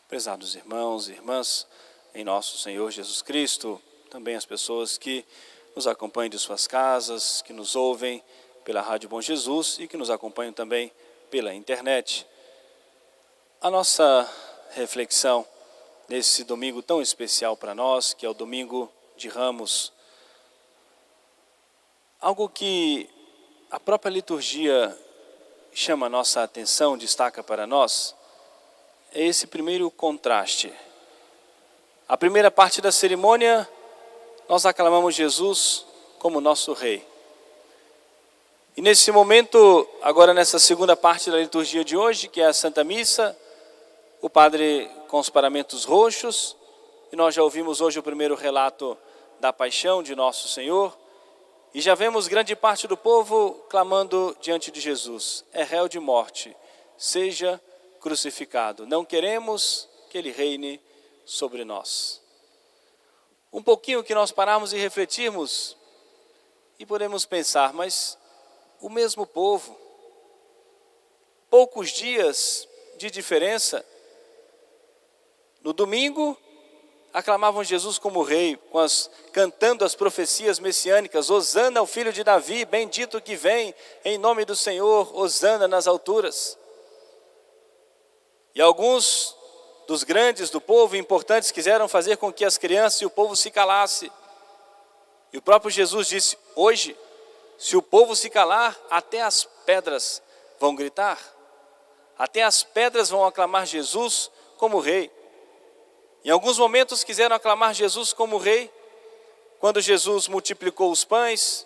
Prezados irmãos e irmãs, em nosso Senhor Jesus Cristo, também as pessoas que nos acompanham de suas casas, que nos ouvem pela Rádio Bom Jesus e que nos acompanham também pela internet. A nossa reflexão nesse domingo tão especial para nós, que é o domingo de Ramos, algo que a própria liturgia chama a nossa atenção, destaca para nós, é esse primeiro contraste. A primeira parte da cerimônia, nós aclamamos Jesus como nosso Rei. E nesse momento, agora nessa segunda parte da liturgia de hoje, que é a Santa Missa, o Padre com os paramentos roxos, e nós já ouvimos hoje o primeiro relato da paixão de nosso Senhor, e já vemos grande parte do povo clamando diante de Jesus: é réu de morte, seja crucificado. Não queremos que Ele reine sobre nós. Um pouquinho que nós pararmos e refletirmos, e podemos pensar, mas o mesmo povo, poucos dias de diferença, no domingo aclamavam Jesus como rei, cantando as profecias messiânicas: Hosana ao filho de Davi, bendito que vem em nome do Senhor, Hosana nas alturas. E alguns dos grandes do povo, importantes, quiseram fazer com que as crianças e o povo se calasse. E o próprio Jesus disse: hoje, se o povo se calar, até as pedras vão gritar. Até as pedras vão aclamar Jesus como rei. Em alguns momentos quiseram aclamar Jesus como rei, quando Jesus multiplicou os pães,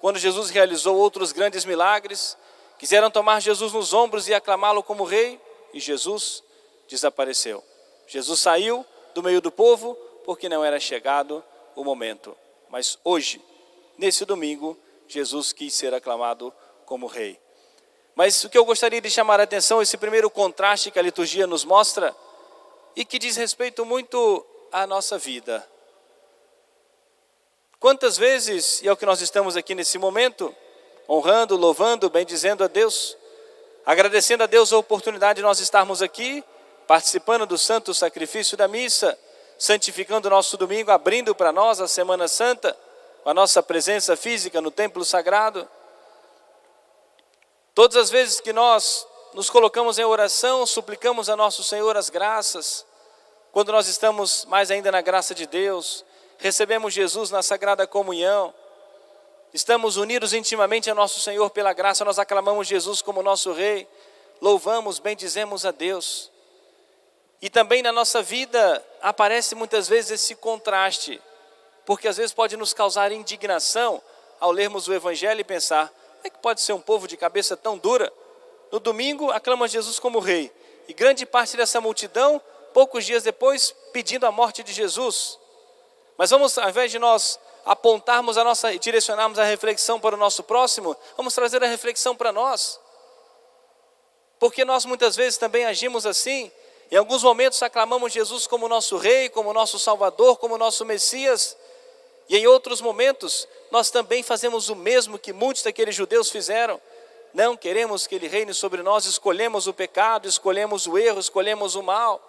quando Jesus realizou outros grandes milagres, quiseram tomar Jesus nos ombros e aclamá-lo como rei, e Jesus desapareceu. Jesus saiu do meio do povo porque não era chegado o momento. Mas hoje, nesse domingo, Jesus quis ser aclamado como rei. Mas o que eu gostaria de chamar a atenção, esse primeiro contraste que a liturgia nos mostra, e que diz respeito muito à nossa vida. Quantas vezes, e é o que nós estamos aqui nesse momento, honrando, louvando, bendizendo a Deus, agradecendo a Deus a oportunidade de nós estarmos aqui, participando do santo sacrifício da missa, santificando o nosso domingo, abrindo para nós a Semana Santa, com a nossa presença física no templo sagrado. Todas as vezes que nós nos colocamos em oração, suplicamos a nosso Senhor as graças, quando nós estamos mais ainda na graça de Deus, recebemos Jesus na Sagrada Comunhão, estamos unidos intimamente a nosso Senhor pela graça, nós aclamamos Jesus como nosso Rei, louvamos, bendizemos a Deus. E também na nossa vida aparece muitas vezes esse contraste, porque às vezes pode nos causar indignação ao lermos o Evangelho e pensar: como é que pode ser um povo de cabeça tão dura? No domingo aclama Jesus como rei, e grande parte dessa multidão, poucos dias depois, pedindo a morte de Jesus. Mas vamos, ao invés de nós apontarmos e direcionarmos a reflexão para o nosso próximo, vamos trazer a reflexão para nós. Porque nós muitas vezes também agimos assim. Em alguns momentos aclamamos Jesus como nosso rei, como nosso salvador, como nosso Messias. E em outros momentos nós também fazemos o mesmo que muitos daqueles judeus fizeram. Não queremos que Ele reine sobre nós, escolhemos o pecado, escolhemos o erro, escolhemos o mal.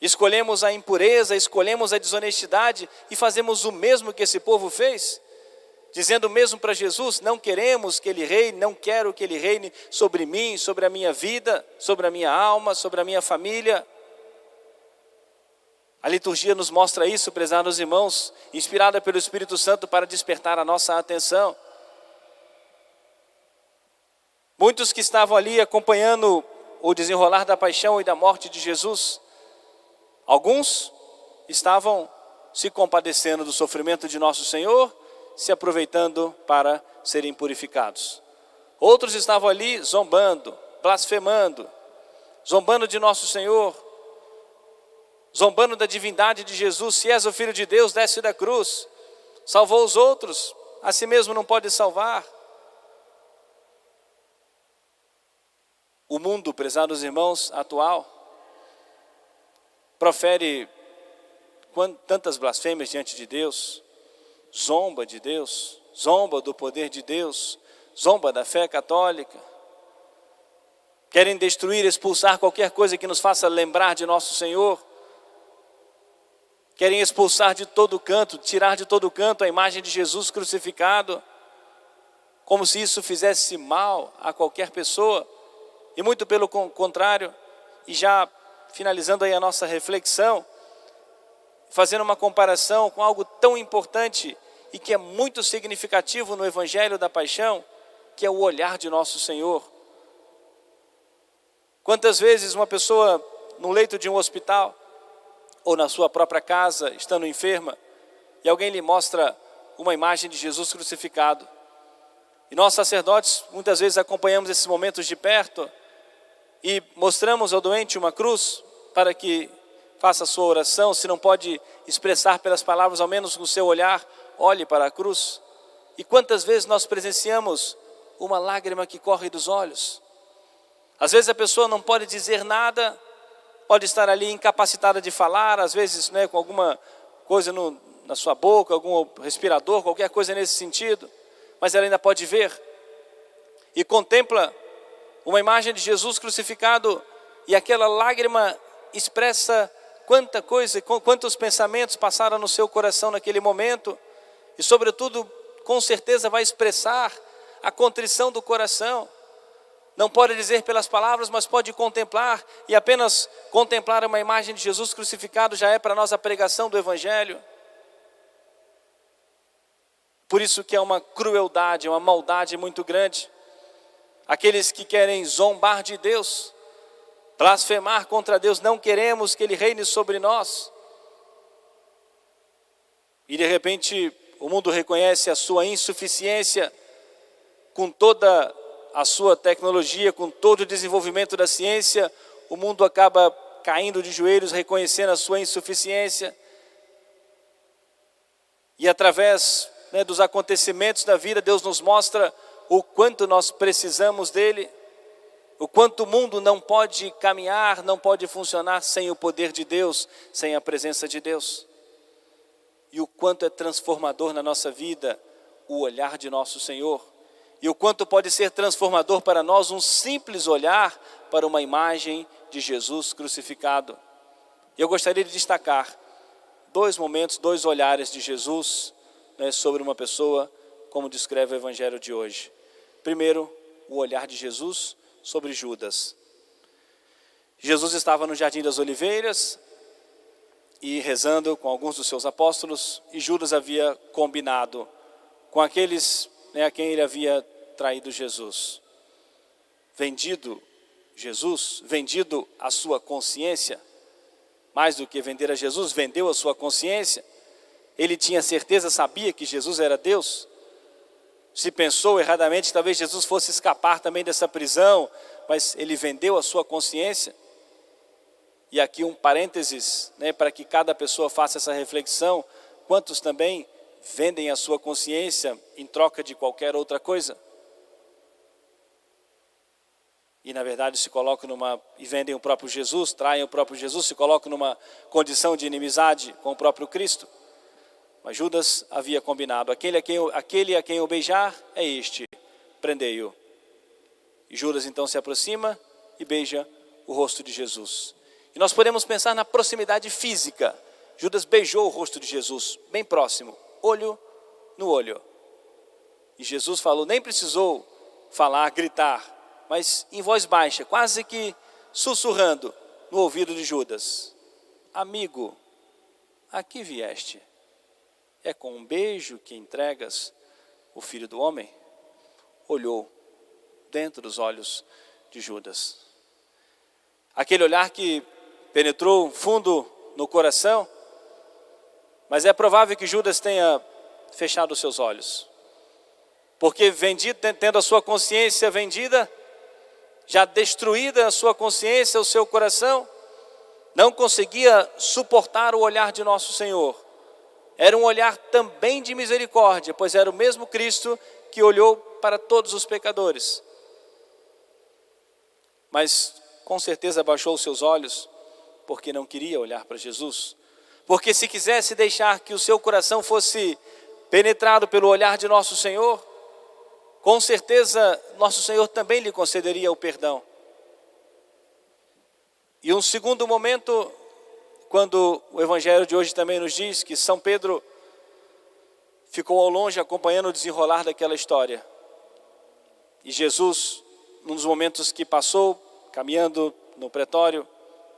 Escolhemos a impureza, escolhemos a desonestidade e fazemos o mesmo que esse povo fez. Dizendo mesmo para Jesus: não queremos que Ele reine, não quero que Ele reine sobre mim, sobre a minha vida, sobre a minha alma, sobre a minha família. A liturgia nos mostra isso, prezados irmãos, inspirada pelo Espírito Santo para despertar a nossa atenção. Muitos que estavam ali acompanhando o desenrolar da paixão e da morte de Jesus, alguns estavam se compadecendo do sofrimento de nosso Senhor, se aproveitando para serem purificados. Outros estavam ali zombando, blasfemando, zombando de nosso Senhor, zombando da divindade de Jesus. Se és o Filho de Deus, desce da cruz. Salvou os outros, a si mesmo não pode salvar. O mundo, prezados irmãos, atual, profere tantas blasfêmias diante de Deus, zomba de Deus, zomba do poder de Deus, zomba da fé católica. querem destruir, expulsar qualquer coisa que nos faça lembrar de nosso Senhor, querem expulsar de todo canto, tirar de todo canto a imagem de Jesus crucificado, como se isso fizesse mal a qualquer pessoa, e muito pelo contrário. E já finalizando aí a nossa reflexão, fazendo uma comparação com algo tão importante e que é muito significativo no Evangelho da Paixão, que é o olhar de nosso Senhor. Quantas vezes uma pessoa no leito de um hospital, ou na sua própria casa, estando enferma, e alguém lhe mostra uma imagem de Jesus crucificado. E nós sacerdotes muitas vezes acompanhamos esses momentos de perto e mostramos ao doente uma cruz para que faça a sua oração. Se não pode expressar pelas palavras, ao menos no seu olhar, olhe para a cruz. E quantas vezes nós presenciamos uma lágrima que corre dos olhos. Às vezes a pessoa não pode dizer nada, pode estar ali incapacitada de falar, às vezes com alguma coisa na sua boca, algum respirador, qualquer coisa nesse sentido, mas ela ainda pode ver e contempla uma imagem de Jesus crucificado, e aquela lágrima expressa quanta coisa, quantos pensamentos passaram no seu coração naquele momento, e sobretudo, com certeza vai expressar a contrição do coração. Não pode dizer pelas palavras, mas pode contemplar, e apenas contemplar uma imagem de Jesus crucificado já é para nós a pregação do Evangelho. Por isso que é uma crueldade, uma maldade muito grande. Aqueles que querem zombar de Deus, blasfemar contra Deus, não queremos que Ele reine sobre nós. E de repente o mundo reconhece a sua insuficiência, com toda a sua tecnologia, com todo o desenvolvimento da ciência, o mundo acaba caindo de joelhos, reconhecendo a sua insuficiência. E através dos acontecimentos da vida, Deus nos mostra o quanto nós precisamos dEle, o quanto o mundo não pode caminhar, não pode funcionar sem o poder de Deus, sem a presença de Deus. E o quanto é transformador na nossa vida o olhar de nosso Senhor. E o quanto pode ser transformador para nós um simples olhar para uma imagem de Jesus crucificado. Eu gostaria de destacar dois momentos, dois olhares de Jesus sobre uma pessoa, como descreve o Evangelho de hoje. Primeiro, o olhar de Jesus sobre Judas. Jesus estava no Jardim das Oliveiras e rezando com alguns dos seus apóstolos, e Judas havia combinado com aqueles a quem ele havia traído Jesus. Vendido Jesus, vendido a sua consciência, mais do que vender a Jesus, vendeu a sua consciência. Ele tinha certeza, sabia que Jesus era Deus. Se pensou erradamente, talvez Jesus fosse escapar também dessa prisão, mas ele vendeu a sua consciência. E aqui um parênteses, para que cada pessoa faça essa reflexão: quantos também vendem a sua consciência em troca de qualquer outra coisa? E na verdade se colocam e vendem o próprio Jesus, traem o próprio Jesus, se colocam numa condição de inimizade com o próprio Cristo. Mas Judas havia combinado: aquele a quem eu beijar é este, prendei-o. E Judas então se aproxima e beija o rosto de Jesus. E nós podemos pensar na proximidade física. Judas beijou o rosto de Jesus, bem próximo, olho no olho. E Jesus falou, nem precisou falar, gritar, mas em voz baixa, quase que sussurrando no ouvido de Judas: amigo, aqui vieste. É com um beijo que entregas o Filho do Homem? Olhou dentro dos olhos de Judas. Aquele olhar que penetrou fundo no coração, mas é provável que Judas tenha fechado os seus olhos. Porque vendido, tendo a sua consciência vendida, já destruída a sua consciência, o seu coração, não conseguia suportar o olhar de nosso Senhor. Era um olhar também de misericórdia, pois era o mesmo Cristo que olhou para todos os pecadores. Mas com certeza abaixou os seus olhos, porque não queria olhar para Jesus. Porque se quisesse deixar que o seu coração fosse penetrado pelo olhar de nosso Senhor, com certeza nosso Senhor também lhe concederia o perdão. E um segundo momento, quando o evangelho de hoje também nos diz que São Pedro ficou ao longe acompanhando o desenrolar daquela história. E Jesus, num dos momentos que passou, caminhando no pretório,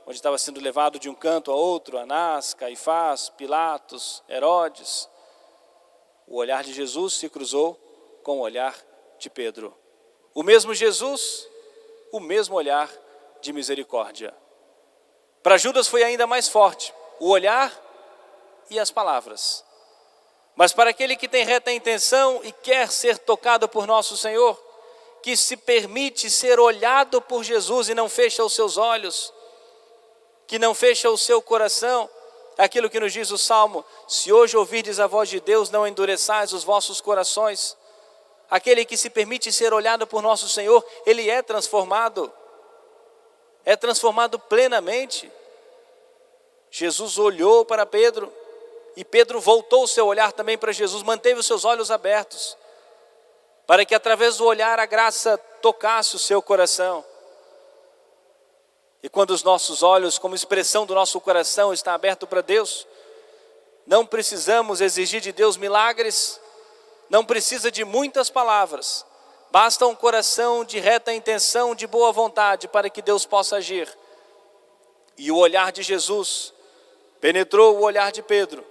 onde estava sendo levado de um canto a outro, Anás, Caifás, Pilatos, Herodes, o olhar de Jesus se cruzou com o olhar de Pedro. O mesmo Jesus, o mesmo olhar de misericórdia. Para Judas foi ainda mais forte, o olhar e as palavras. Mas para aquele que tem reta intenção e quer ser tocado por nosso Senhor, que se permite ser olhado por Jesus e não fecha os seus olhos, que não fecha o seu coração, aquilo que nos diz o Salmo: se hoje ouvirdes a voz de Deus, não endureçais os vossos corações. Aquele que se permite ser olhado por nosso Senhor, ele é transformado plenamente. Jesus olhou para Pedro, e Pedro voltou o seu olhar também para Jesus, manteve os seus olhos abertos, para que através do olhar a graça tocasse o seu coração. E quando os nossos olhos, como expressão do nosso coração, está aberto para Deus, não precisamos exigir de Deus milagres, não precisa de muitas palavras, basta um coração de reta intenção, de boa vontade, para que Deus possa agir. E o olhar de Jesus penetrou o olhar de Pedro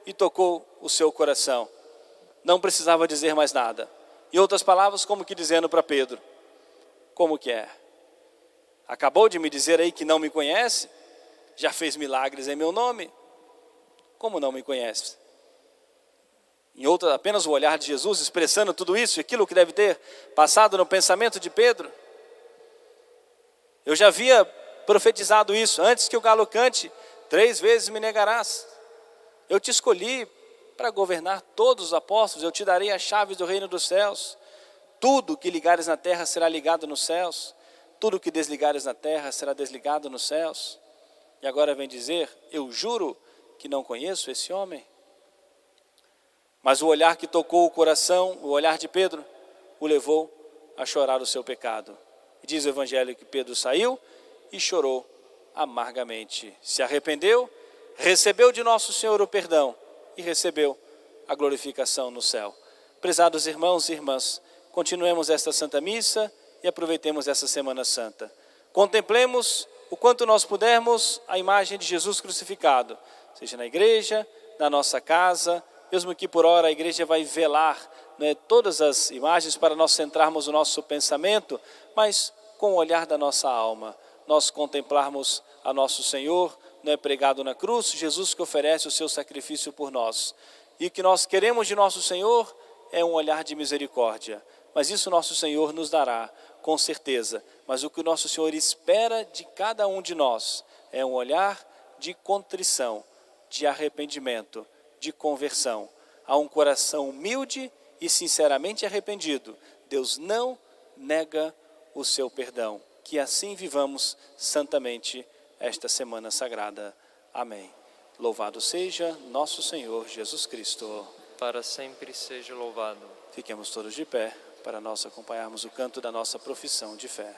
e tocou o seu coração. Não precisava dizer mais nada. Em outras palavras, como que dizendo para Pedro: como que é? Acabou de me dizer aí que não me conhece? Já fez milagres em meu nome? Como não me conhece? Em outra, apenas o olhar de Jesus expressando tudo isso, aquilo que deve ter passado no pensamento de Pedro. Eu já havia profetizado isso: antes que o galo cante, 3 vezes me negarás. Eu te escolhi para governar todos os apóstolos, eu te darei as chaves do reino dos céus. Tudo que ligares na terra será ligado nos céus, tudo que desligares na terra será desligado nos céus. E agora vem dizer: eu juro que não conheço esse homem. Mas o olhar que tocou o coração, o olhar de Pedro, o levou a chorar o seu pecado. E diz o evangelho que Pedro saiu e chorou amargamente. Se arrependeu, recebeu de nosso Senhor o perdão e recebeu a glorificação no céu. Prezados irmãos e irmãs, continuemos esta Santa Missa e aproveitemos essa Semana Santa. Contemplemos o quanto nós pudermos a imagem de Jesus crucificado, seja na igreja, na nossa casa, mesmo que por hora a igreja vai velar, né, todas as imagens para nós centrarmos o nosso pensamento, mas com o olhar da nossa alma, nós contemplarmos a nosso Senhor, né, pregado na cruz, Jesus que oferece o seu sacrifício por nós. E o que nós queremos de nosso Senhor é um olhar de misericórdia, mas isso nosso Senhor nos dará, com certeza. Mas o que o nosso Senhor espera de cada um de nós é um olhar de contrição, de arrependimento, de conversão. A um coração humilde e sinceramente arrependido, Deus não nega o seu perdão. Que assim vivamos santamente esta Semana Sagrada. Amém. Louvado seja nosso Senhor Jesus Cristo. Para sempre seja louvado. Fiquemos todos de pé para nós acompanharmos o canto da nossa profissão de fé.